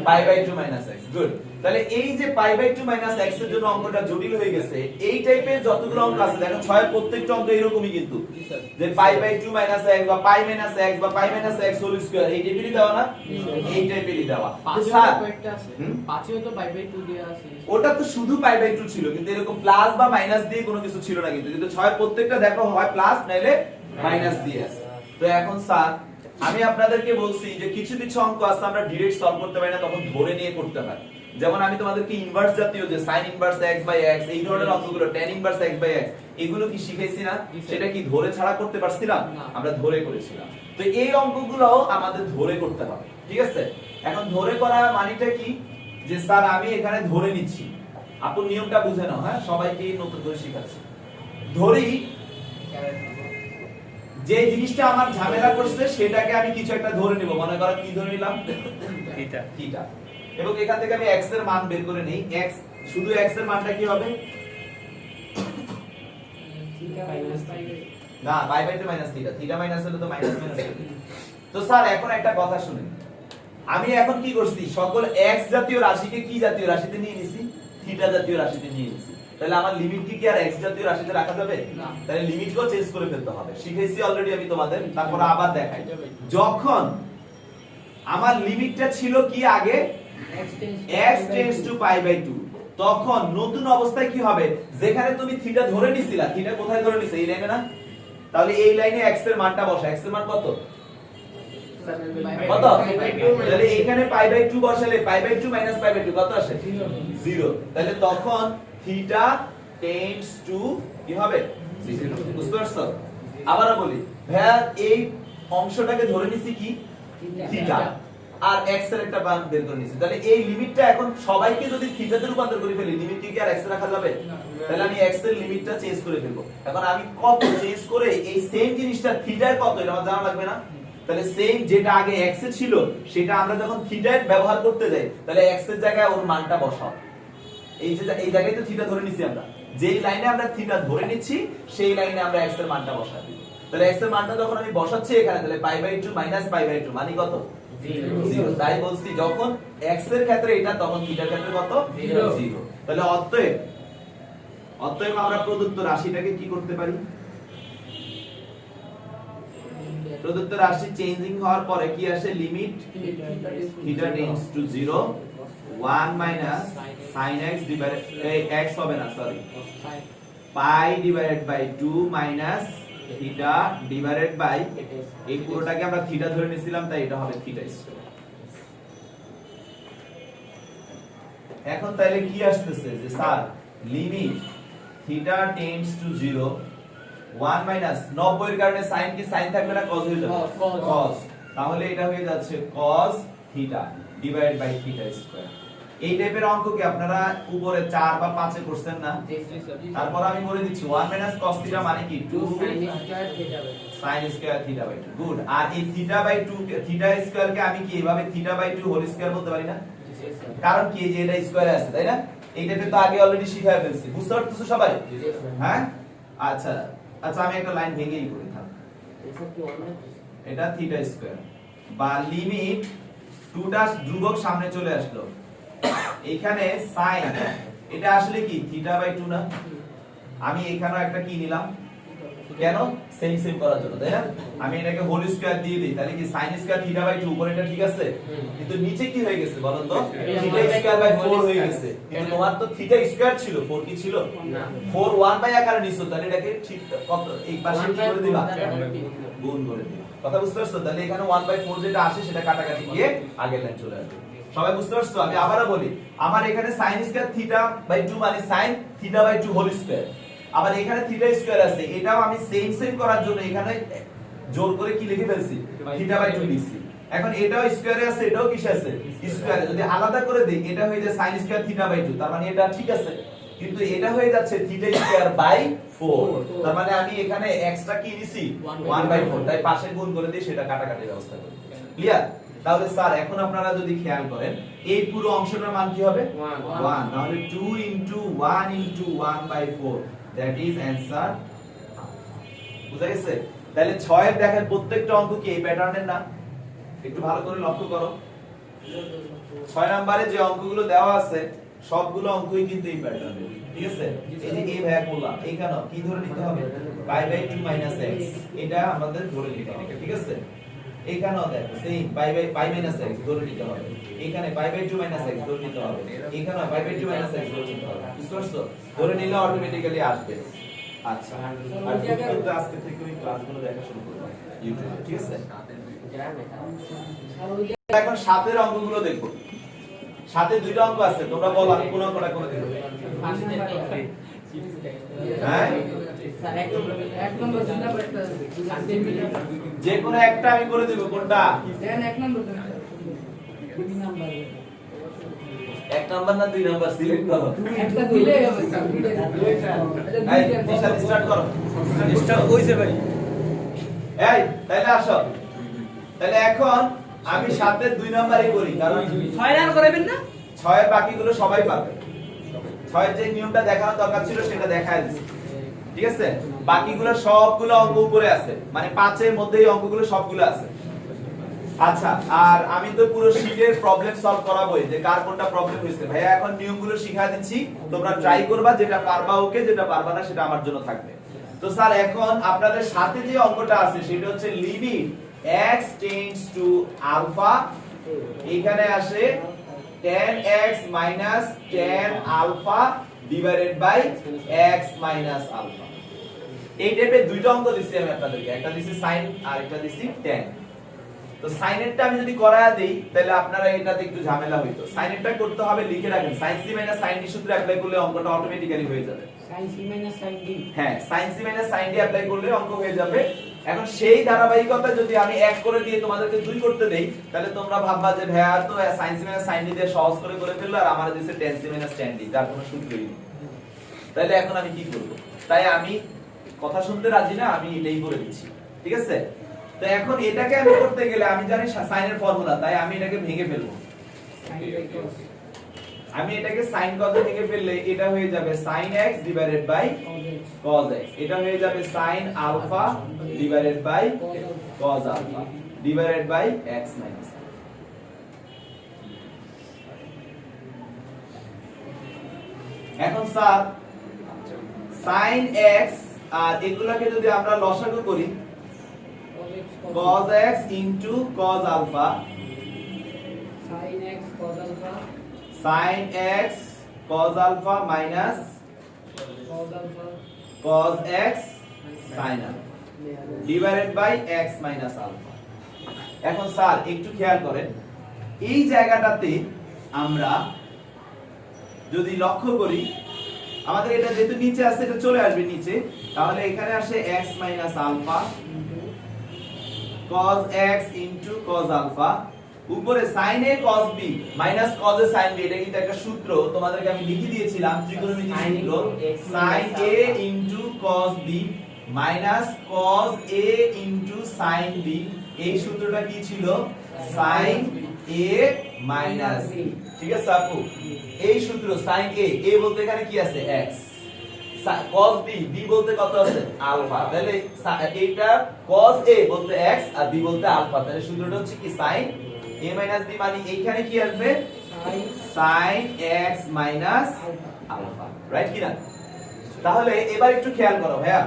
π/2 - x। গুড। তাহলে এই যে π/2 - x এর জন্য অঙ্কটা জটিল হয়ে গেছে, এই টাইপের যতগুলো অঙ্ক আছে দেখো 6 এর প্রত্যেকটা অঙ্ক এরকমই কিন্তু, যে π/2 - x বা π - x বা π - x হোল স্কয়ার এই টাইপেরই দেওয়া না, এই টাইপেরই দেওয়া। তো স্যার পাঁচেও তো π/2 দেয়া আছে, ওটা তো শুধু π/2 ছিল, কিন্তু এরকম প্লাস বা মাইনাস দিয়ে কোনো কিছু ছিল না কিন্তু। কিন্তু 6 এর প্রত্যেকটা দেখো হয় প্লাস নাইলে মাইনাস দিয়ে আছে। তো এখন স্যার আমি আপনাদেরকে বলছি যে কিছু কিছু অঙ্ক আছে আমরা ডাইরেক্ট সলভ করতে পারি না, তখন ধরে নিয়ে করতে হয়। যেমন আমি তোমাদেরকে ইনভার্স জাতীয় যে sin inverse x by x এই ধরনের অঙ্কগুলো, tan inverse x by x এগুলো কি শিখাইছি না? সেটা কি ধরে ছাড়া করতে পারছিলাম? আমরা ধরে করেছিলাম। তো এই অঙ্কগুলো আমাদের ধরে করতে হবে, ঠিক আছে? এখন ধরে করা মানেটা কি, যে স্যার আমি এখানে ধরে নিচ্ছি, আপু নিয়মটা বুঝে নাও, হ্যাঁ সবাইকে নতুন করে শেখাচ্ছি। ধরি যে জিনিসটা আমার ঝামেলা করছে সেটাকে আমি কিছু একটা ধরে নিব, মনে করো কি ধরে নিলাম? থিটা। এবং এখান থেকে আমি x এর মান বের করে নেই। x শুধু x এর মানটা কি হবে? না, π/2 - থিটা। থিটা মাইনাস হলে তো মাইনাস মাইনাস হবে। তো স্যার এখন একটা কথা শুনেন, আমি এখন কি করছি, সকল x জাতীয় রাশিকে কি জাতীয় রাশিতে নিয়ে নিছি? থিটা জাতীয় রাশিতে নিয়ে নিছি। তাহলে আমার লিমিট কি আর x জাতীয় রাশিতে রাখা যাবে? তাহলে লিমিটকেও চেঞ্জ করে ফেলতে হবে। শিখেছি অলরেডি আমি তোমাদের, তারপর আবার দেখাই। যখন আমার লিমিটটা ছিল কি আগে x টেন্ডস টু π/2, তখন নতুন অবস্থায় কি হবে? যেখানে তুমি থিটা ধরে নিছিলা, থিটা কোথায় ধরে নিছে? এই লাইনে না? তাহলে এই লাইনে x এর মানটা বসা। x এর মান কত? কত? তাহলে এখানে π/2 বসালে π/2 - π/2 কত আসে? 0। তাহলে তখন থিটা টেন্ডস টু কি হবে? 0। বুঝতে পারছো? আবারো বলি, ভাইয়া এই অংশটাকে ধরে নিছি কি? থিটা। আর x এর একটা মান বের করে নিছি। তাহলে এই লিমিটটা এখন সবাইকে যদি থিটাতে রূপান্তর করে ফেলি, লিমিট কি আর x এ রাখা যাবে? তাহলে আমি x এর লিমিটটা চেঞ্জ করে ফেলবো। এখন আমি কত চেঞ্জ করে এই সেম জিনিসটা থিটায় কত এটা আমার জানা লাগবে না? তাহলে সেম যেটা আগে x এ ছিল সেটা আমরা যখন থিটায় ব্যবহার করতে যাই, তাহলে x এর জায়গায় ওর মানটা বসাও। এই যে এই জায়গায় তো থিটা ধরে নিছি আমরা, যেই লাইনে আমরা থিটা ধরে নিচ্ছি সেই লাইনে আমরা x এর মানটা বসাই দিব। তাহলে x এর মানটা যখন আমি বসাচ্ছি এখানে, তাহলে π/2 - π/2 মানে কত? 0। তাই বলছি যখন x এর ক্ষেত্রে এটা, তখন থিটার ক্ষেত্রে কত? 0। তাহলে অতএব আমরা প্রদত্ত রাশিটাকে কি করতে পারি? প্রদত্ত রাশি চেঞ্জিং হওয়ার পরে কি আসে limit theta tends to 0 1 minus sin x divided x হবে না sorry pi divided by 2 minus theta divided by এই পুরোটাকে আমরা থিটা ধরে নিছিলাম তাই এটা হবে থিটা স্কয়ার। এখন তাহলে কি আসতেছে যে sir limit theta tends to 0 1 minus 90 এর কারণে sin কি sin থাকবে না cos হয়ে যাবে cos, তাহলে এটা হয়ে যাচ্ছে cos theta divided by theta square. এই টাইপের অঙ্ক কি আপনারা উপরে 4 বা 5 এ করছেন না? তারপর আমি বলে দিচ্ছি 1 মাইনাস cos থিটা মানে কি 2 sin square theta by 2 good. আর এই থিটা বাই 2 থিটা স্কয়ার কে আমি কি এভাবে থিটা বাই 2 হোল স্কয়ার বলতে পারি না? কারণ কি যে এটা স্কয়ারে আছে তাই না? এই টাইপের তো আগে অলরেডি শিখায় ফেলছি, বুঝতে পারতেছো সবাই? হ্যাঁ আচ্ছা আচ্ছা আমি একটা লাইন ভেঙেই করি থাক। এটা থিটা স্কয়ার বা লিমিট 2 টা ধ্রুবক সামনে চলে আসলো, এখানে sin এটা আসলে কি থিটা বাই 2 না? আমি এখানেও একটা কি নিলাম কেন সেম সেম করার জন্য তাই না? আমি এটাকে হোল স্কয়ার দিয়ে দিই তাহলে কি sin স্কয়ার থিটা বাই 2 উপরে এটা ঠিক আছে, কিন্তু নিচে কি হয়ে গেছে বলেন তো থিটা স্কয়ার বাই 4 হয়ে গেছে, কিন্তু তোমার তো থিটা স্কয়ার ছিল 4 কি ছিল না 4 1 বাই আকারে নিছো তাহলে এটাকে ঠিক কত এই পাশে কি করে দিবা গুণ করে দিবা। কথা বুঝতে পারছো? তাহলে এখানে 1 বাই 4 যেটা আসে সেটা কাটাকাটি গিয়ে আগের লাইন চলে আসবে। সবাই বুঝতে পারছো? আমি আবারো বলি আমার এখানে sin স্কয়ার থিটা বাই 2 মানে sin theta by 2 whole square, আবার এখানে থিটা স্কয়ার আছে এটাও আমি সেম সেম করার জন্য এখানে জোর করে কি লিখে ফেলছি থিটা বাই 2 লিখছি। এখন এটাও স্কয়ারে আছে এটাও কিসে আছে স্কয়ারে, যদি আলাদা করে দেই এটা হয়ে যায় sin স্কয়ার থিটা বাই 2 তার মানে এটা ঠিক আছে, কিন্তু এটা হয়ে যাচ্ছে থিটা স্কয়ার বাই 4 তার মানে আমি এখানে x টা কি নিছি 1 বাই 4 তাই পাশে গুণ করে দিই সেটা কাটাকাটির ব্যবস্থা করি। ক্লিয়ার? তাহলে স্যার এখন আপনারা যদি খেয়াল করেন এই পুরো অংশটার মান কি হবে 1, তাহলে 2 into 1 into 1 by 4 that is answer। বুঝা গেছে? তাহলে 6 এর দেখেন প্রত্যেকটা অঙ্ক কি এই প্যাটার্নের না? একটু ভালো করে লক্ষ্য করো 6 নম্বরে যে অঙ্কগুলো দেওয়া আছে সবগুলো অঙ্কই কিন্তু এই প্যাটার্নের, ঠিক আছে? এই যে এই ভাগ বললাম এইখানে কি ধরে নিতে হবে পাই বাই 2 মাইনাস x এটা আমাদের ধরে নিতে হবে, ঠিক আছে? এখানেও দেখো same pi by pi minus x ধরে নিতে হবে, এখানে পাই বাই 2 মাইনাস x ধরে নিতে হবে, এখানে পাই বাই 2 মাইনাস x ধরে নিতে হবে, বুঝতে পারছো? ধরে নিলে অটোমেটিক্যালি আসবে। আচ্ছা আর কিন্তু আজকে থেকে ওই ক্লাসগুলো দেখা শুরু করব ইউটিউবে, ঠিক আছে? এখন 7 এর অঙ্কগুলো দেখো। 7 এ দুইটা অঙ্ক আছে, তোমরা বলো আমি কোন অঙ্কটা করে দেব? হ্যাঁ যে কোনো একটা আমি করে দেব, কোনটা? এক নাম্বার না 2 নাম্বার সিলেক্ট করো, একটা দিলেই হবে স্যার। এই দিশা স্টার্ট করো, স্টার্ট হইছে ভাই। এই তাহলে আসো, তাহলে এখন আমি 7 এর 2 নাম্বারই করি কারণ 6 রান করাবেন না 6 এর বাকিগুলো সবাই পাবে। 6 এর যে নিয়মটা দেখানো দরকার ছিল সেটা দেখায় দিছি, ঠিক আছে? বাকিগুলো সবগুলো অঙ্ক উপরে আছে, মানে 5 এর মধ্যে এই অঙ্কগুলো সবগুলো আছে। আচ্ছা আর আমি তো পুরো শীটের প্রবলেম সলভ করাবোই যে কার কোনটা প্রবলেম হইছে। ভাইয়া এখন নিয়মগুলো শিখিয়ে দিচ্ছি, তোমরা ট্রাই করবা, যেটা পারবা ওকে, যেটা পারবা না সেটা আমার জন্য থাকবে। তো স্যার এখন আপনাদের সাথে যে অঙ্কটা আছে সেটা হচ্ছে limit x tends to alpha, এখানে আসে tan x minus tan alpha divided by x minus alpha। এই টাইপের দুইটা অঙ্ক দিছি আমি আপনাদেরকে, একটা দিছি sin আর একটা দিছি tan। তো sin এরটা আমি যদি করায়া দেই তাহলে আপনারা এটাতে একটু ঝামেলা হইতো। sin এরটা করতে হবে লিখে রাখেন, sin c minus sin d সূত্র অ্যাপ্লাই করলে অঙ্কটা অটোমেটিক্যালি হয়ে যাবে। sin c minus sin d হ্যাঁ sin c minus sin d apply করলে অঙ্ক হয়ে যাবে। এখন সেই ধারাবাহিকতা যদি আমি 1 করে দিয়ে তোমাদেরকে 2 করতে দেই তাহলে তোমরা ভাববা যে ভাইয়া তো sin c minus sin d দিয়ে সহজ করে ফেললো আর আমারে দিছে tan c minus tan d, তার কোনো সূত্রই নেই। তাহলে এখন আমি কি করব? তাই আমি কথা শুনতে রাজি না, আমি এটাই করে দিচ্ছি, ঠিক আছে? তো এখন এটাকে আমি করতে গেলে আমি জানি sin এর ফর্মুলা, তাই আমি এটাকে ভেঙে ফেলবো। আমি এটাকে sin cos ভেঙে ফেললে এটা হয়ে যাবে sin x divided by cos x, এটা হয়ে যাবে sin alpha divided by cos alpha divided by x minus alpha। এখন স্যার sin x আর এগুলাকে যদি আমরা লসাগু করি cos x into cos alpha sin x cos alpha sin x cos alpha minus cos alpha cos x sin alpha divided by x minus alpha। এখন sir একটু খেয়াল করেন, এই জায়গাটাতে আমরা যদি লক্ষ্য করি, আমাদের এটা যেহেতু নিচে আছে এটা চলে আসবে নিচে, তাহলে এখানে আসে x minus alpha cos x into cos alpha, উপরে sin a cos b minus cos a sin b, এটা কিন্তু একটা সূত্র তোমাদেরকে আমি লিখে দিয়েছিলাম, ত্রিকোণমিতির সূত্র, sin a into cos b minus cos a into sin b, এই সূত্রটা কি ছিল? sin a minus b, ঠিক আছে আপু? এই সূত্র sin a, a বলতে এখানে কি আছে? x, cos b, b বলতে কত আছে? আলফা, তাহলে এটা cos a বলতে x আর b বলতে আলফা, তাহলে সূত্রটা হচ্ছে কি? sin a minus b, মানে এইখানে কি আসবে? sin x minus alpha, right কি না? তাহলে এবার একটু খেয়াল করো ভাইয়া,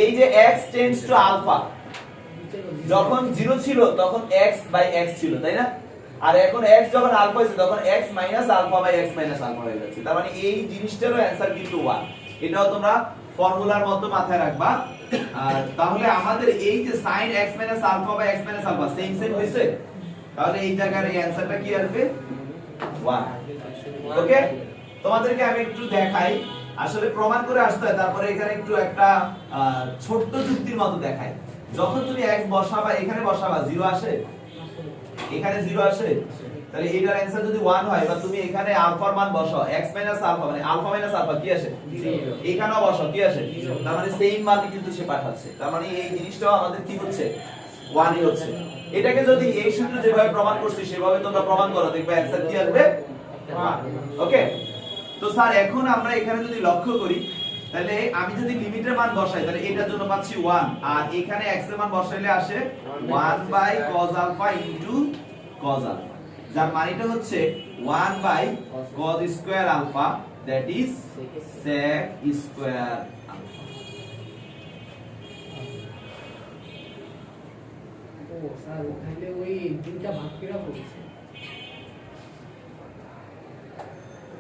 এই যে x টেন্ডস টু আলফা, যখন 0 ছিল তখন x বাই x ছিল, তাই না? আর এখন x যখন আলফা হয়েছে তখন x minus alpha by x minus alpha হয়ে যাচ্ছে, তার মানে এই জিনিসটারও অ্যানসার কিন্তু 1, এটাও তোমরা ফর্মুলার মতো মাথায় রাখবা। আর তাহলে আমাদের এই যে sin x minus alpha by x minus alpha same same হইছে, তাহলে এই জায়গার এই অ্যানসারটা কি আসবে? 1। ওকে, তোমাদেরকে আমি একটু দেখাই, আসলে প্রমাণ করে আসতে হয়, তারপরে এখানে একটু একটা ছোট্ট যুক্তির মতো দেখাই। যখন তুমি x বসাবা, এখানে বসাবা 0 আসে, এখানে 0 আসে, তাহলে এটার অ্যানসার যদি 1 হয়, বা তুমি এখানে আলফার মান বসাও, x মাইনাস আলফা মানে আলফা মাইনাস আলফা কি আসে? 0। এখানেও বসাও, কি আসে? তার মানে সেম মান কিন্তু সে পাঠাচ্ছে, তার মানে এই জিনিসটাও আমাদের কি হচ্ছে? 1 ই হচ্ছে। এটাকে যদি এই সূত্র যেভাবে প্রমাণ করছি সেভাবে তোমরা প্রমাণ করো, দেখবে অ্যানসার কি আসবে? 1। ওকে, তো স্যার এখন আমরা এখানে যদি লক্ষ্য করি, তাহলে আমি যদি লিমিটের মান বসাই, তাহলে এটার জন্য পাচ্ছি 1, আর এখানে x এর মান বসাইলে আসে 1 by cos alpha into cos alpha, যার মানেটা হচ্ছে 1 by cos square alpha, that is sec square alpha. ও স্যার ওখানে ওই দুইটা ভাগ করে বলেছে,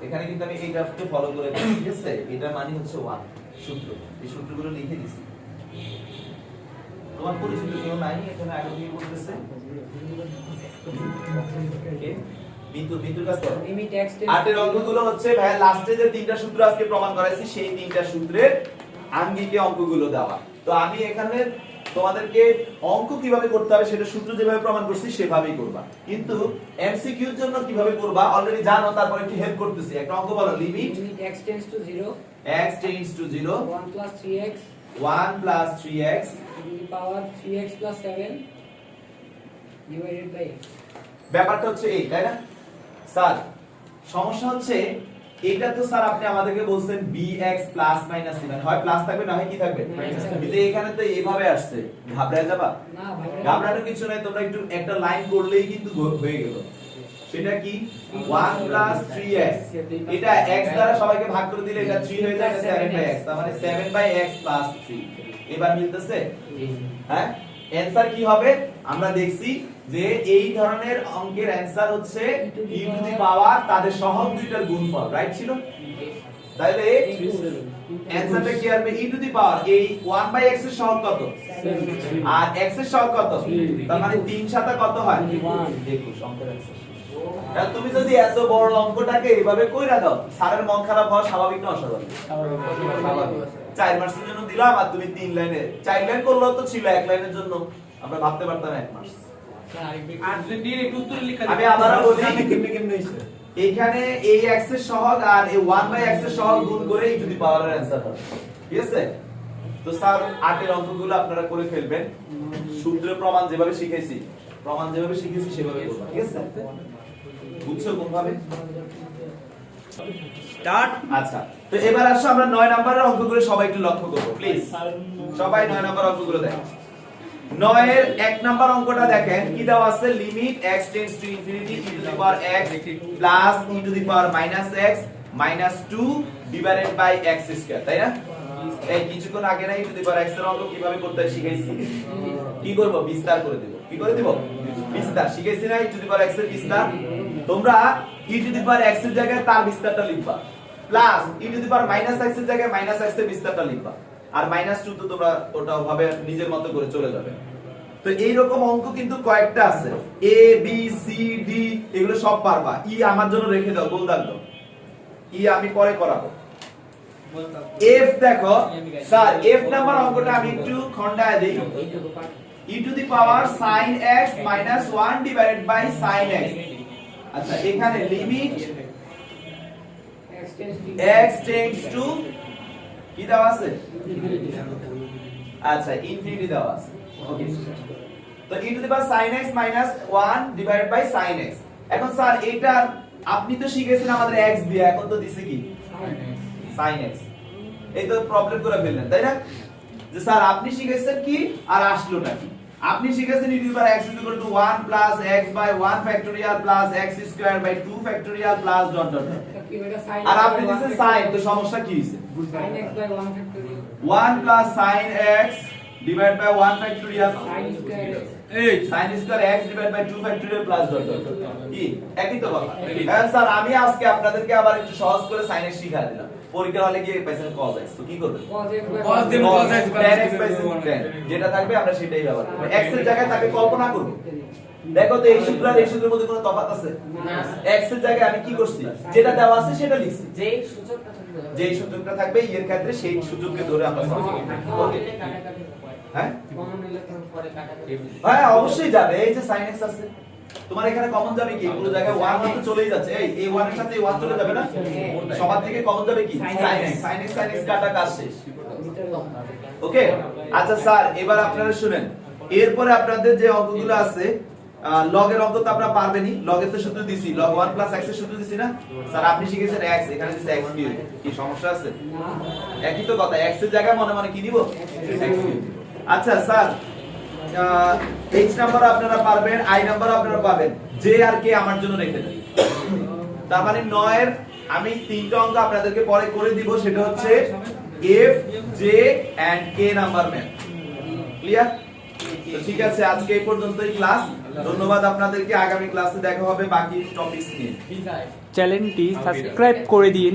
এখানে কিন্তু আমি এই গ্রাফকে ফলো করে দিচ্ছি, ঠিক আছে? এটা মানে হচ্ছে 1 সূত্র, এই সূত্রগুলো লিখে দিছি। তোমার পরিচিত কেউ নাই এখানে আগে দিয়ে বলতেছে? ওকে, বিন্দুর কাছে লিমিট x আটের অঙ্কগুলো হচ্ছে ভাই লাস্টে যে তিনটা সূত্র আজকে প্রমাণ করাইছি, সেই তিনটা সূত্রের আঙ্গিকে অঙ্কগুলো দেওয়া। তো আমি এখানে তোমাদেরকে অঙ্ক কিভাবে করতে হবে সেটা সূত্র যেভাবে প্রমাণ করছি সেভাবেই করবা, কিন্তু এমসিকিউর জন্য কিভাবে করবা অলরেডি জানো, তারপর একটু হেল্প করতেছি। একটা অঙ্ক বলো, limit x tends to 0 x tends to 0 1 plus 3x 1 plus 3x to the power 3x plus 7 divided by x। ব্যাপারটা হচ্ছে এই, তাই না স্যার? সমস্যা হচ্ছে এটা তো স্যার আপনি আমাদেরকে বলছেন bx প্লাস মাইনাস c, হয় প্লাস থাকবে না হয় কি থাকবে? কিন্তু এখানে তো এইভাবে আসছে, ঘাবড়ে যাবা না ভাই, ঘাবড়ানোর কিছু নাই, তোমরা একটু একটা লাইন করলেই কিন্তু হয়ে গেল। সেটা কি? 1 প্লাস 3x, এটা x দ্বারা সবাইকে ভাগ করে দিলে এটা 3 হয়ে যায়, 7/x, তার মানে 7/x প্লাস 3। এবার মিলতেছে? হ্যাঁ, অ্যানসার কি হবে? আমরা দেখছি যে এই ধরনের অঙ্কের অ্যানসার হচ্ছে e টু দি পাওয়ার তাদের সহগ দুইটার গুণফল, রাইট ছিল? তাহলে অ্যানসারটা কি আসবে? e টু দি পাওয়ার এই 1/x এর সহগ কত? আর x এর সহগ কত? তার মানে 3 সাথে কত হয়? 21 অঙ্কের অ্যানসার। আর তুমি যদি এত বড় অঙ্কটাকে এইভাবে কইরা দাও, স্যারের মন খারাপ হওয়া স্বাভাবিক না অস্বাভাবিক? স্বাভাবিক। 4 মার্কসের জন্য দিলাম আর তুমি 3 লাইনে 4 লাইন করলেও তো ছিল, 1 লাইনের জন্য আমরা ভাবতে পারতাম 1 মার্কস। আর যদি ডিরেক্ট উত্তর লেখা আমি আবারো বলি, কেমনে হইছে? এইখানে এই x এর সহগ আর এই 1/x এর সহগ গুণ করে e টু দি পাওয়ার এর অ্যানসার হবে, ঠিক আছে? তো স্যার 8 এর অঙ্কগুলো আপনারা করে ফেলবেন, সূত্র প্রমাণ যেভাবে শিখাইছি, সেভাবে করবেন, ঠিক আছে? বুঝছো কোন ভাবে? স্টার্ট। আচ্ছা, তো এবার আসো আমরা 9 নম্বরের অঙ্কগুলো সবাই একটু লক্ষ্য করব প্লিজ। সবাই 9 নম্বর অঙ্কগুলো দেখো। 9 এর 1 নম্বর অঙ্কটা দেখেন কি দেওয়া আছে? Limit x tends to infinity e to the power x plus e to the power minus x minus 2 divided by x square, তাই না? এই কিছুক্ষণ আগে না e to the power x এর অঙ্ক কিভাবে করতে হয় শিখাইছি। কি করব বিস্তার করে দেব কি করে দেব বিস্তার শিখেছি না e to the power x এর বিস্তার তোমরা e to the power x এর জায়গায় তার বিস্তারটা লিখবা plus e to the power minus x এর জায়গায় মাইনাস x এর বিস্তারটা লিখবা আর -2 তো তোমরা ওটা ভাবে নিজের মতো করে চলে যাবে তো এই রকম অঙ্ক কিন্তু কয়েকটা আছে a b c d এগুলো সব পারবা ই আমার জন্য রেখে দাও গোল দাগ দাও ই আমি পরে করাবো f দেখো স্যার f নাম্বার অঙ্কটা আমি একটু খন্ডায় দেই e to the power sin x minus 1 divided by sin x আচ্ছা এখানে লিমিট x tends to কি দেওয়া আছে আচ্ছা ইনফিনিটি দেওয়া আছে ওকে তো e to the power sin x minus 1 divided by sin x এখন স্যার এটা আপনি তো শিখেছেন আমাদের x দিয়ে এখন তো দিছে কি sin x এই তো প্রবলেম করে ফেললেন তাই না যে স্যার আপনি শিখেছেন কি আর আসলো নাকি আপনি শিখেছেন e to the power x = 1 plus x by 1 factorial plus x square by 2 factorial plus dot dot আর আপনি দিছেন sin তো সমস্যা কি হইছে sin x by 1 factorial 1 plus sin x divided by 1 factorial sin square x এই sin square x divided by 2 factorial plus dot dot কি একই তো কথা হ্যাঁ স্যার আমি আজকে আপনাদেরকে আবার একটু সহজ করে sin x শিখিয়ে দিলাম পরীক্ষার হলে গিয়ে পাইছেন cos x তো কি করবেন cos x by cos x tan x পাইছেন tan যেটা থাকবে আমরা সেটাই ব্যবহার করব x এর জায়গায় তাকে কল্পনা করব দেখো তো এই সূত্র আর এই সূত্রের মধ্যে কোনো তফাৎ আছে না x এর জায়গায় আমি কি করছি যেটা দেওয়া আছে সেটা লিখছি যেই সূচকটা থাকবে যেই সূচকটা থাকবে এর ক্ষেত্রে সেই সূচককে ধরে আমরা সলভ করব ওকে কাটাকাটি হ্যাঁ কমন নিলে তো পরে কাটাকাটি হ্যাঁ অবশ্যই যাবে এই যে sin x আছে তোমার এখানে কমন যাবে কি পুরো জায়গায় 1 তো চলেই যাচ্ছে এই 1 এর সাথে এই 1 চলে যাবে না সবার থেকে কমন যাবে কি sin x কাটা কাজ শেষ ওকে আচ্ছা স্যার এবার আপনারা শুনেন এরপরে আপনাদের যে অঙ্কগুলো আছে লগের অঙ্ক তো আপনারা পারবেনই লগের তো সূত্র দিছি log 1 plus x এর সূত্র দিছি না স্যার আপনি শিখেছেন x এখানে দিছে x কিউব কি সমস্যা আছে একই তো কথা x এর জায়গায় মনে মনে কি নিব x কিউব আচ্ছা স্যার h নাম্বার আপনারা পারবেন i নাম্বার আপনারা পাবেন j আর k আমার জন্য রেখে দেন তার মানে 9 এর আমি তিনটা অঙ্ক আপনাদেরকে পরে করে দিব সেটা হচ্ছে f j and k number math clear তো ঠিক আছে আজকে এই পর্যন্তই ক্লাস ধন্যবাদ আপনাদেরকে আগামী ক্লাসে দেখা হবে বাকি টপিকস নিয়ে চ্যানেলটি সাবস্ক্রাইব করে দিন